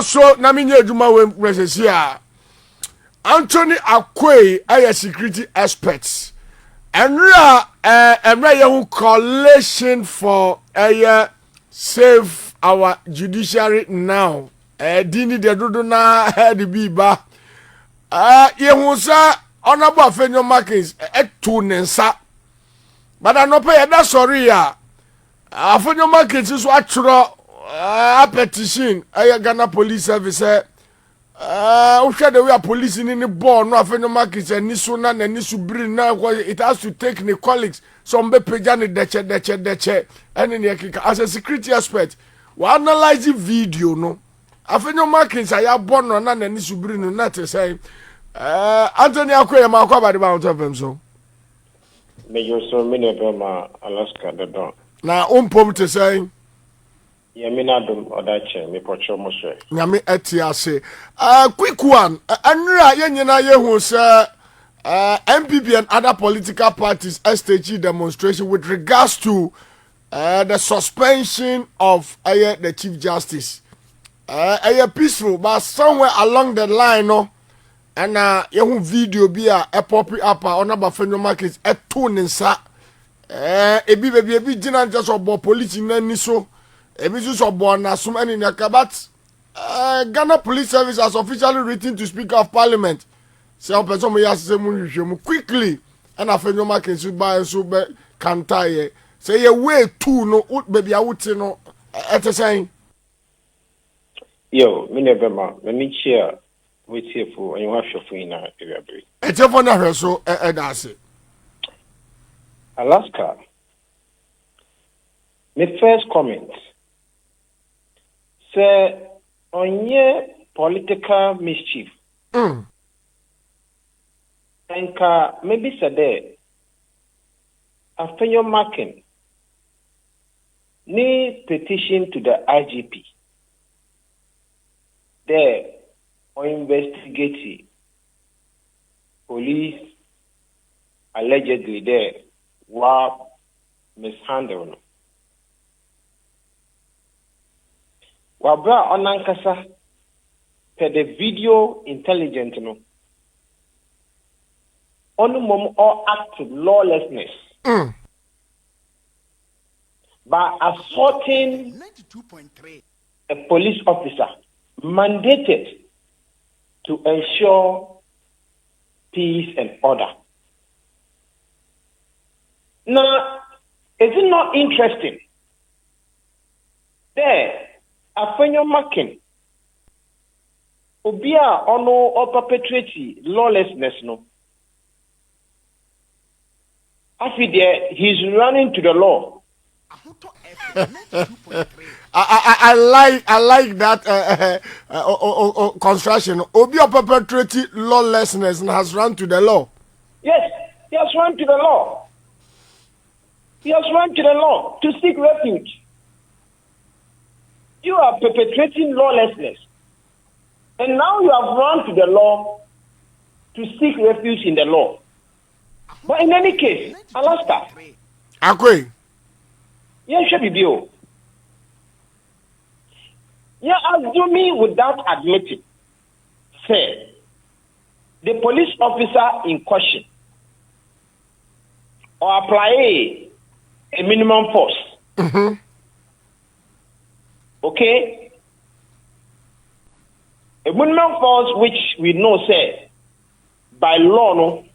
so na me nye adwuma we presesia Anthony Akwe ay security experts enra ye hu coalition for save our judiciary now dini de dodo na the biba ye hu sa honorable Afenyo Markin etu nensa but anope ye da sorry ya Afenyo Markin so atro a petition Ghana police service we the way police in the born no Afenyo Markin niso na niso bring na it has to take the colleagues some be pejani deche and in as a security expert we analyze the video no Afenyo Markin say ya born no na niso bring no na te say Anthony Akwe ma kwa ba the bound of him so me you so many ma Alaska the don na umpom te say Yamina dum odache me pocho moswe. Nyame atiase. Quick one. Anra yenyina yehu say MPP and other political parties stage demonstration with regards to the suspension of the Chief Justice. Peaceful, but somewhere along the line, no, and yehu video be a pop up on Afenyo Markin tone nsa. Ebi jinan just about police in so. Ebisus of Bonasum and in Yakabat. Ghana Police Service has officially written to Speaker of Parliament. Say, person we ask them quickly. And Afenyo Markin should buy and so can tie. Say, a way too, no, baby, I would say no. At the saying, yo, Minebema, let me share with you for and you have your free now. It's a phone, so that's it. Alaska, my first comment. Say on your political mischief. And maybe say there Afenyo Markin ni petition to the IGP. There or investigate police allegedly there were mishandled. Wabra onankasa per the video intelligent no onu mom or act lawlessness by assaulting a police officer mandated to ensure peace and order. Now, is it not interesting? There Afenyo Markin obia ono or perpetrate lawlessness no. He's running to the law. I like that construction. Obia perpetrate lawlessness and has run to the law. Yes, he has run to the law. He has run to the law to seek refuge. You are perpetrating lawlessness. And now you have run to the law to seek refuge in the law. But in any case, Alaska. Akwe. Yeah, should be bill. Yeah, assuming without admitting, say, the police officer in question or apply a minimum force. Okay? A minimum force which we know say by law no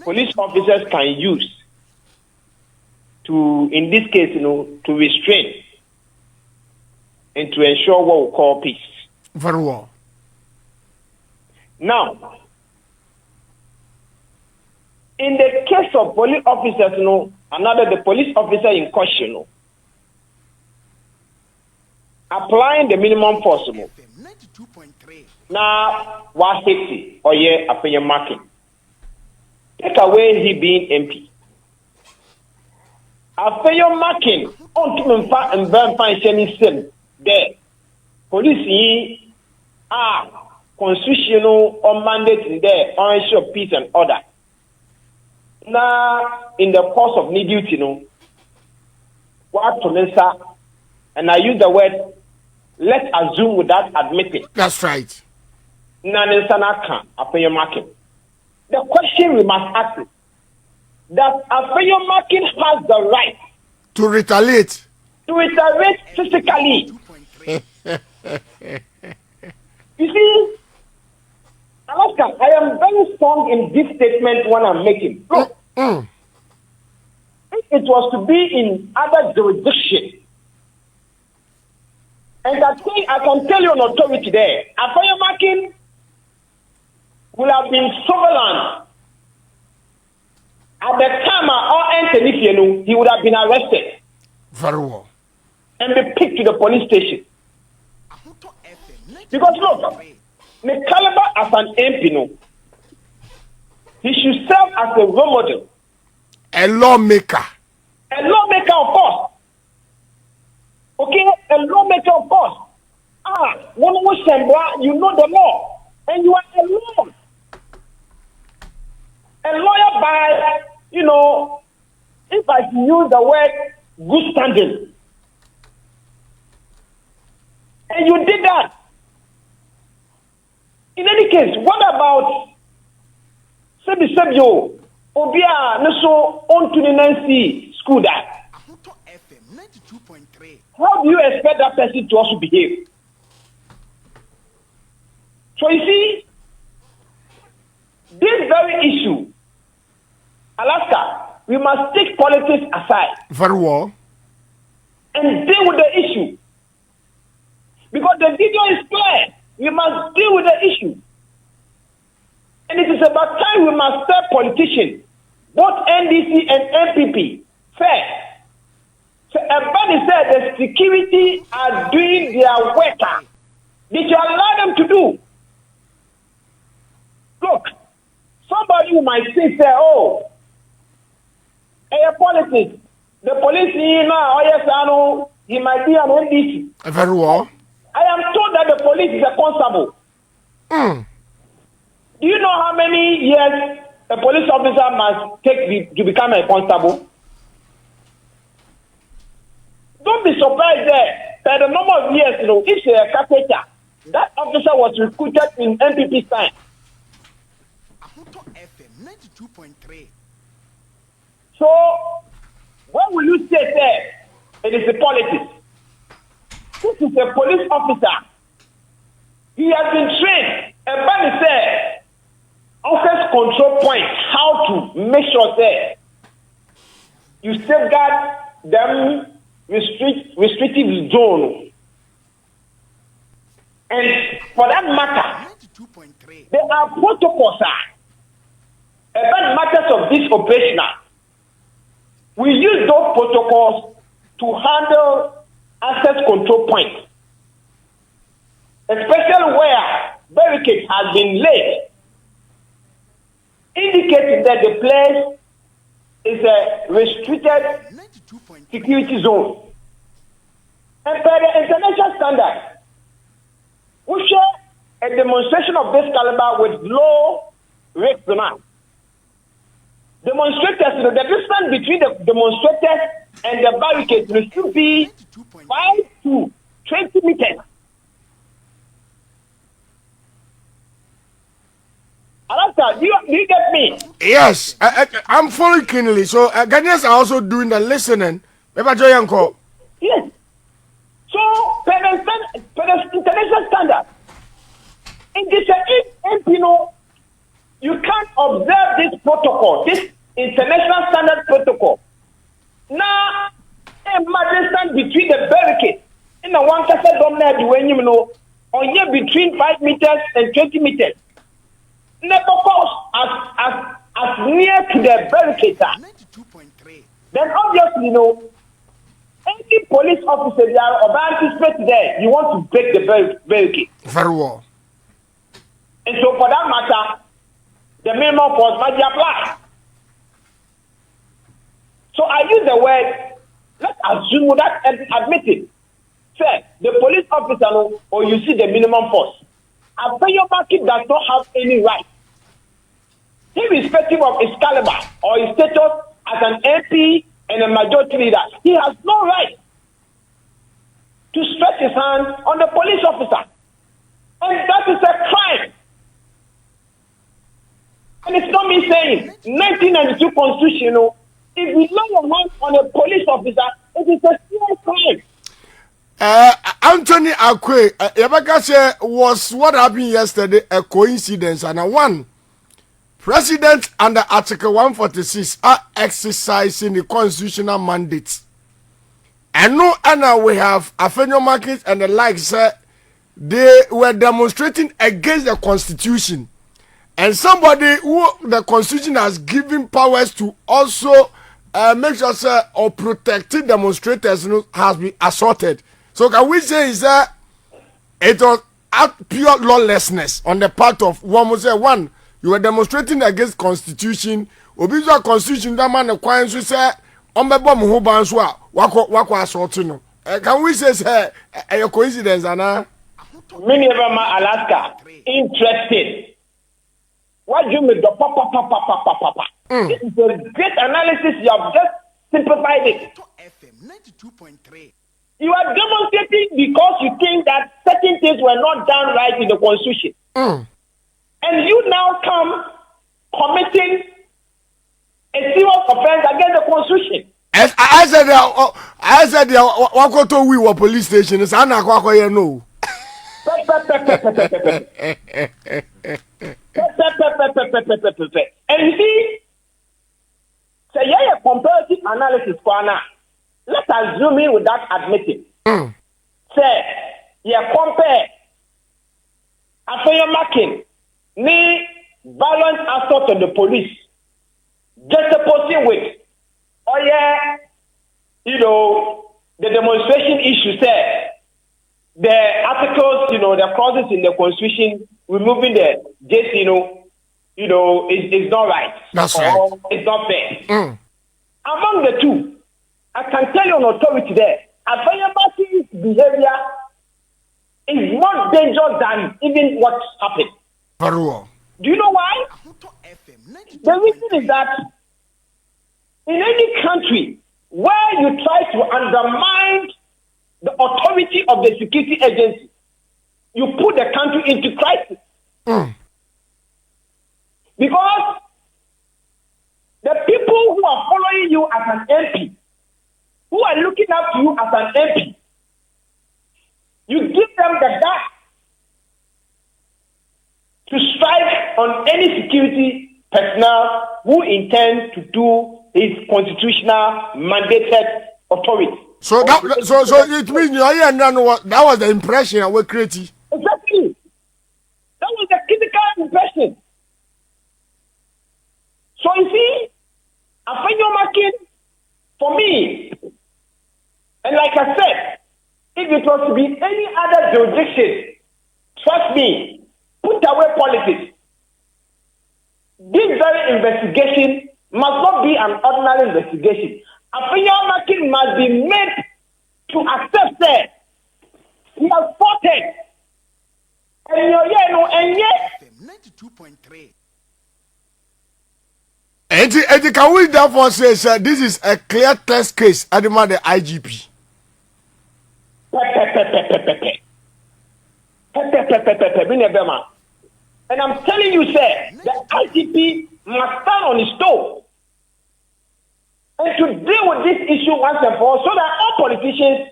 police officers can use to, in this case, to restrain and to ensure what we call peace. Very well. Now, in the case of police officers, the police officer in question, applying the minimum force, now, what safety or Afenyo Markin? Take away he being MP. Afenyo Markin on to and burn fine there. Police constitutional or mandate there on ensure peace and order. Now, in the course of need duty, what to mention, and I use the word let's assume without admitting. That's right. Afenyo Markin. The question we must ask is, does Afenyo Markin has the right to retaliate? To retaliate physically. You see, Alaska, I am very strong in this statement when I'm making. Look, if it was to be in other jurisdictions, and I can tell you on authority there, Afenyo Markin will have been surveillance. At the time he would have been arrested. Very well. And be picked to the police station. Because look, the caliber as an MP, he should serve as a role model. A lawmaker. A lawmaker, of course. Okay, a lawmaker, of course. One you know the law, and you are a lawyer. A lawyer by, if I use the word good standing. And you did that. In any case, what about Sebio, Obia, Neso, on to the Nancy school that? How do you expect that person to also behave? So you see, this very issue, Alaska, we must take politics aside. Very well. And deal with the issue. Because the video is clear. We must deal with the issue. And it is about time we must tell politicians, both NDC and MPP, fair. So everybody said the security are doing their work. They should allow them to do. Look, somebody who might say, politics. The police he might be an NDC. Very well. I am told that the police is a constable. Do you know how many years a police officer must take to become a constable? Don't be surprised there. By the number of years, if you're a carpenter, that officer was recruited in NPP time. So, what will you say there? It is the politics. This is a police officer. He has been trained. And Bani said, office control point, how to make sure that you safeguard them restrictive zone. And for that matter, there are protocols about matters of this operational. We use those protocols to handle access control points, especially where barricades have been laid, indicating that the place is a restricted security zone. And by the international standard, we show a demonstration of this caliber with low risk demand. Demonstrators, the distance between the demonstrators and the barricades will still be 5 to 20 meters. Alaska, do you get me? Yes, I'm following keenly. So Ghanaians are also doing the listening. Yes. So, per the international standard, in this, you can't observe this protocol, this international standard protocol. Now, a distance between the barricades in the one cassette dominant when on here between 5 meters and 20 meters. Never goes as near to the barricade. Then obviously, any police officer they are about to split there, you want to break the barricade. Very well. And so for that matter, the minimum force might be applied. So I use the word, let's assume that admit it. Say, the police officer or you see the minimum force. Afenyo Markin does not have any right, irrespective of his caliber or his status as an MP and a majority leader. He has no right to stretch his hand on the police officer. And that is a crime. And it's not me saying 1992 constitution, if you lay your hand on a police officer, it is a serious crime. Anthony Akwe, Yabaka was what happened yesterday a coincidence? And one, President under Article 146 are exercising the constitutional mandates. And no, and we have Afenyo Markin and the likes. They were demonstrating against the constitution, and somebody who the constitution has given powers to also make sure or protecting demonstrators has been assaulted. So can we say is that it was pure lawlessness on the part of one you were demonstrating against constitution, obizwa constitution that man require to say ombebo mo ho ban so a wako assault no. Can we say a coincidence ana? Many of them are Alaska interested. What do you mean? This is a great analysis. You have just simplified it. You are demonstrating because you think that certain things were not done right in the constitution. And you now come committing a serious offense against the constitution. As I said, Wakoto we were police station. It's Anakwako, no. And you see, say a comparative analysis for now. Let's assume it without admitting. Say, compare Afenyo Markin, ni violent assault on the police, just opposing with, the demonstration issue said. The articles, the clauses in the constitution removing the JC, is not right. That's right. It's not fair. Among the two, I can tell you on authority there, Afenyo Markin's behavior is more dangerous than even what happened. Very well. Do you know why? The reason is that in any country where you try to undermine the authority of the security agency, you put the country into crisis. Because the people who are following you as an MP, who are looking up to you as an MP, you give them the guts to strike on any security personnel who intend to do his constitutional mandated authority. So it means that was the impression we created. Exactly. That was the critical impression. So you see, Afenyo Markin, for me, and like I said, if it was to be any other jurisdiction, trust me, put away politics. This very investigation must not be an ordinary investigation. Afenyo Markin must be made to accept that he has fought it. And yet 92.3. And can we therefore say this is a clear test case at the IGP? And I'm telling you, sir, the IGP must stand on his toe and to deal with this issue once and for all so that all politicians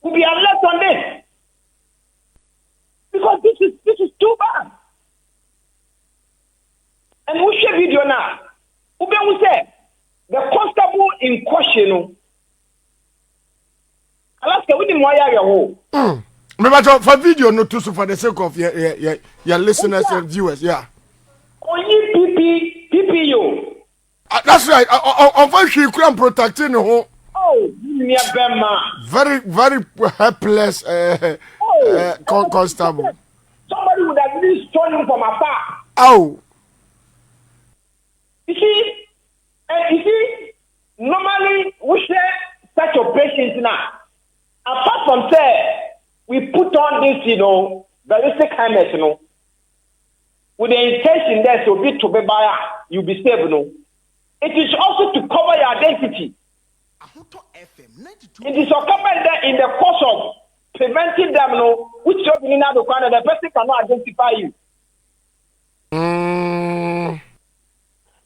will be alert on this. Because this is too bad. And we share video now. We say the constable in question. Alaska, we didn't wire your for video, not to for the sake of your listeners and viewers, yeah. Only PPU. That's right. Unfortunately, you couldn't protect him. Oh, very, very helpless constable. Somebody would have really stolen him from afar. Oh. You see, normally we share such operations now. Apart from say, we put on this, ballistic helmets, with the intention there to be buyer, you'll be safe, It is also to cover your identity. It is occurring that in the course of preventing them, no, which you now the corner, the person cannot identify you.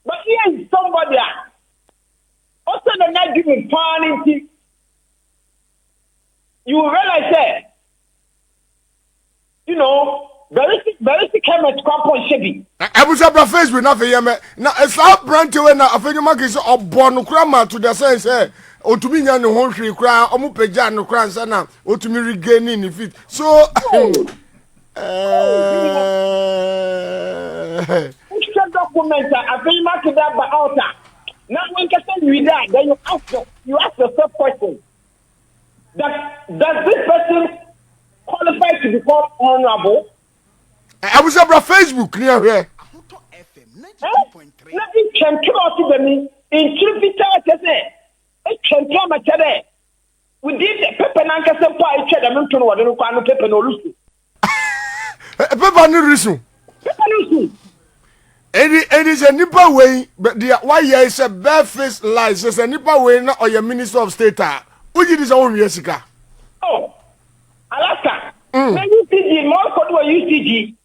But here is somebody also the not giving panicking. You realize that, you know, very sick chemist compound shabby. I was up face with nothing. Now, it's not brand when Afenyo Markin is a born grammar to the sense, or to me, no whole tree cry, or Mupejan, no crans, or to me regaining if it. So, documents are Afenyo Markin that by outer. Now, when you say you that, then you ask yourself question. Does this person qualify to become honorable? I was up Facebook near here. Let me control them in Tripita. I control my channel. We did the paper and some pie cheddar. I'm not what you can paper no lose. Paper no reason. It is a nipper way, but the why is a barefaced lies. It's a nipper way, not or your Minister of State. Who did his own Jessica? Oh, Alaska. Maybe UCG, more code were UCG.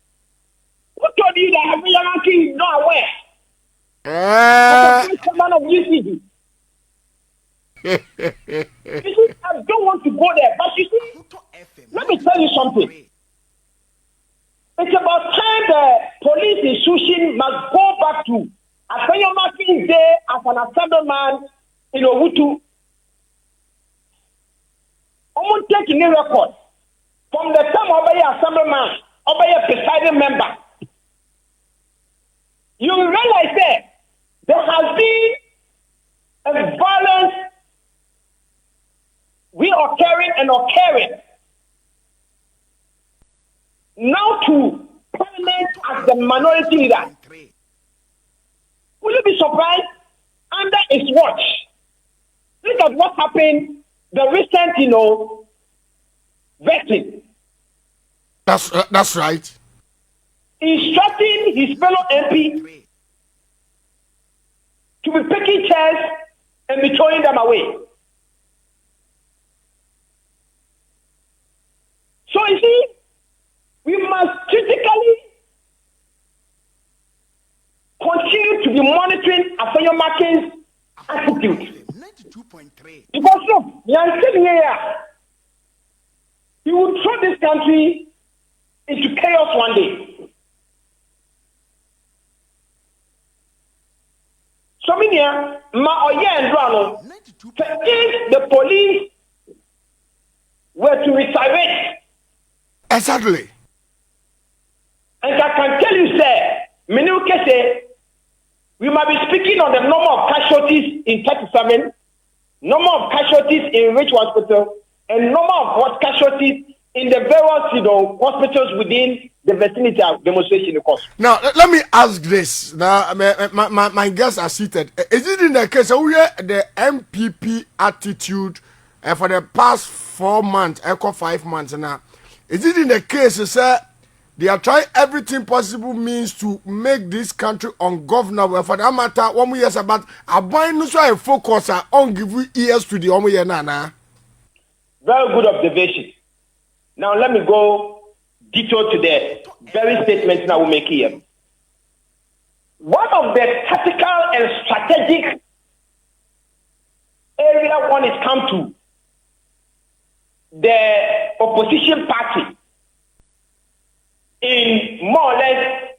Who told you that Afenyo Markin is not aware? Man of UCG. You see, I don't want to go there, but you see, let me tell you something. It's about time the police institution must go back to Afenyo Markin's day as an assemblyman in Owutu. I'm taking a record from the time of the assemblyman, of the presiding member. You realize that there has been a violence reoccurring and occurring. Now to Parliament as the minority leader. Will you be surprised? Under his watch. Look at what happened, the recent, vetting. That's right. Instructing his fellow MP to be picking chairs and be throwing them away. So you see, we must critically continue to be monitoring Afenyo Markin's attitude. Because look, we are sitting here. He will throw this country into chaos one day. So if the police were to retaliate, exactly. And I can tell you, sir, we might be speaking on the number of casualties in 37, number of casualties in Rich Hospital, and number of casualties in the various, hospitals within the vicinity of demonstration course. Now, let me ask this. Now, my guests are seated. Is it in the case of the MPP attitude for the past 4 months, 5 months now? Is it in the case, sir, they are trying everything possible means to make this country ungovernable? For that matter, 1 year about a buying no focus on give you ears to the year nana. Very good observation. Now let me go detail to the very statement I will make here. One of the tactical and strategic area when it comes to the opposition party in more or less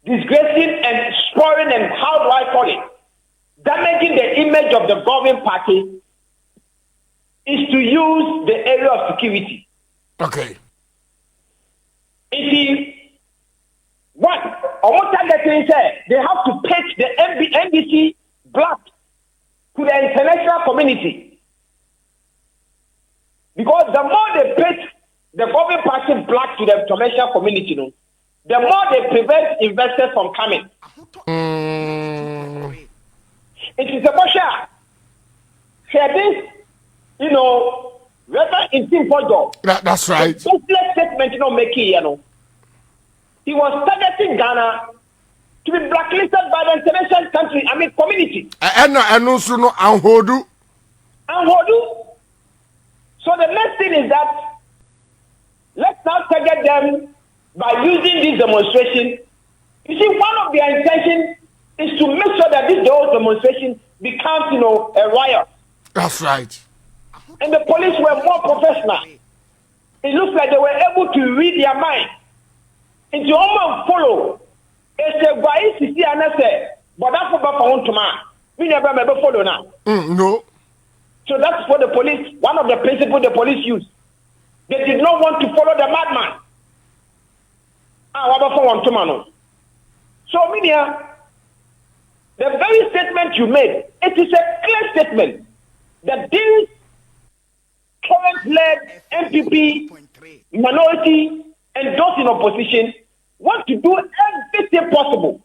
disgracing and spoiling and how do I call it, damaging the image of the governing party is to use the area of security. Okay. It is what almost targeting said they have to pitch the NBC black to the international community. Because the more they pitch the governing party black to the international community, the more they prevent investors from coming. It is a question. Share this. Whether in team for job. That's right. The business statement, making, he was targeting Ghana to be blacklisted by the international country, community. eno so no anhodu. So the next thing is that let's now target them by using this demonstration. You see, one of their intentions is to make sure that this whole demonstration becomes, a riot. That's right. And the police were more professional. It looks like they were able to read their mind. It's your own follow. It's a guy to see and say, but that's what I to man. We never follow now. No. So that's what the police, one of the principles the police used. They did not want to follow the madman. So, media, the very statement you made, it is a clear statement that this current-led MPP minority and those in opposition want to do everything possible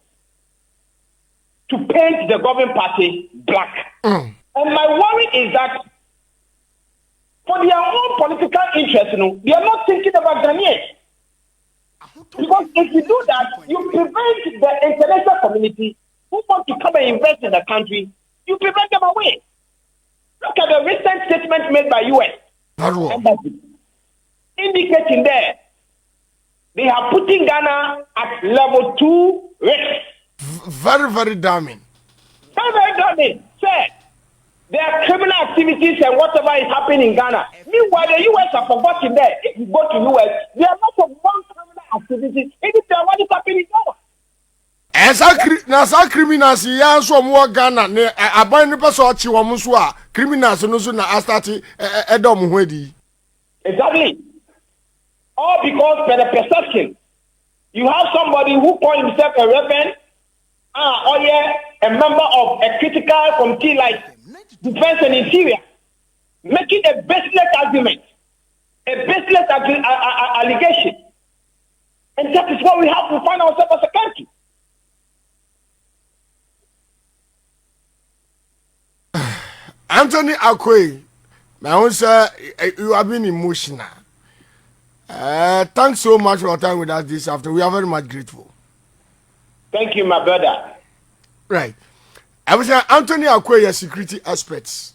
to paint the governing party black. And my worry is that for their own political interest, they are not thinking about Ghanaians. Because if you do that, you prevent the international community who want to come and invest in the country, you prevent them away. Look at the recent statement made by U.S. Embassy, indicating there they are putting Ghana at level 2 risk. Very, very damning. Very, very damning. Sir, there are criminal activities and whatever is happening in Ghana. Meanwhile, the U.S. are forgotten there. If you go to U.S., there are lots of non-criminal activities. Even what is happening in Ghana. As a criminals, yeah, so more Ghana. I buy the person who was criminals, no sooner I started Edom Wedi. Exactly. All because by the perception, you have somebody who calls himself a reverend, or a member of a critical committee like Defense and Interior, making a baseless argument, a baseless allegation. And that is what we have to find ourselves as a country. Anthony Akwe, my own sir, you have been emotional. Thanks so much for your time with us this afternoon. We are very much grateful. Thank you, my brother. Right. I was saying Anthony Akwe, your security experts.